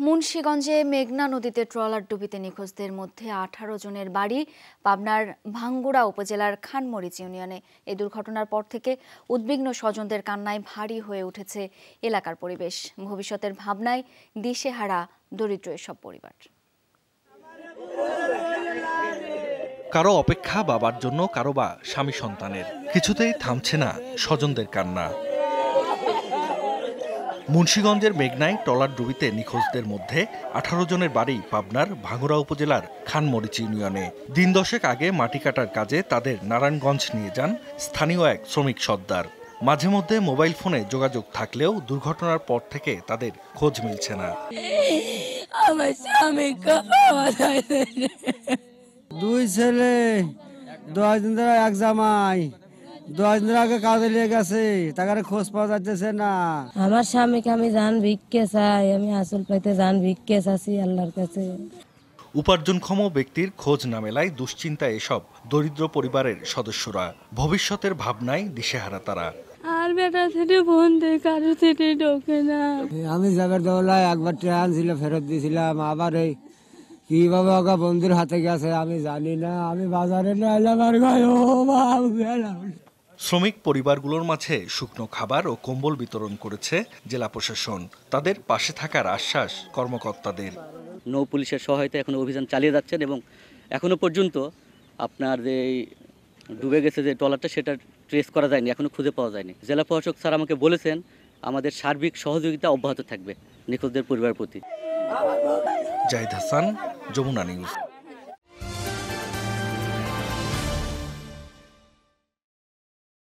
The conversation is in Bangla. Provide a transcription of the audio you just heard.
মুন্সিগঞ্জে মেঘনা নদীতে ট্রলার ডুবিতে নিখোঁজদের মধ্যে 18 জনের বাড়ি পাবনার ভাঙ্গুড়া উপজেলার খানমরিচ ইউনিয়নে। এই দুর্ঘটনার পর থেকে উদ্বিগ্ন স্বজনদের কান্নায় ভারী হয়ে উঠেছে এলাকার পরিবেশ। ভবিষ্যতের ভাবনায় দিশেহারা দরিদ্র এসব পরিবার। কারো অপেক্ষা বাবার জন্য, কারো বা স্বামী সন্তানের। কিছুতেই থামছে না স্বজনদের কান্না। মুন্সিগঞ্জের মেঘনায় ট্রলার ডুবিতে নিখোঁজদের মধ্যে 18 জনের বাড়ি পাবনার ভাঙ্গুড়া উপজেলার খানমরিচ ইউনিয়নে। দিন দশেক আগে মাটি কাটার কাজে তাদের নারায়ণগঞ্জ নিয়ে যান স্থানীয় এক শ্রমিক সর্দার। মাঝে মধ্যে মোবাইল ফোনে যোগাযোগ থাকলেও দুর্ঘটনার পর থেকে তাদের খোঁজ মিলছে না। দুই ছেলে 10 দিন ধরে এক জামাই 10 দিন আগে কাজে লেগে গেছে, তাকে খোঁজ পাওয়া যাচ্ছে না। আমার স্বামীকে আমি জান ভিক্ষে চাই, আমি আসল পাইতে জান ভিক্ষে চাচ্ছি আল্লাহর কাছে। উপার্জনক্ষম ব্যক্তির খোঁজ না মেলায় দুশ্চিন্তায় এসব দরিদ্র পরিবারের সদস্যরা। ভবিষ্যতের ভাবনায় দিশেহারা তারা। আর বেটা থেকে ফোন দিয়ে কারো থেকে ঢোকে না। আমি যাবার দৌলায় একবার ট্রেন ছিল, ফেরত দিয়েছিলাম। আবার এই কিভাবে ওকে বন্ধুর হাতে গেছে আমি জানি না। আমি বাজারে না এলাম আর শ্রমিক পরিবারগুলোর মাঝে শুকনো খাবার ও কম্বল বিতরণ করেছে জেলা প্রশাসন। তাদের পাশে থাকার আশ্বাস কর্মকর্তাদের। নৌ পুলিশের সহায়তায় এখন অভিযান চালিয়ে যাচ্ছেন এবং এখনো পর্যন্ত আপনার যে ডুবে গেছে যে ট্রলারটা, সেটা ট্রেস করা যায়নি, এখনো খুঁজে পাওয়া যায়নি। জেলা প্রশাসক স্যার আমাকে বলেছেন আমাদের সার্বিক সহযোগিতা অব্যাহত থাকবে নিখোঁজদের পরিবারের প্রতি। জাহিদ হাসান, যমুনা নিউজ।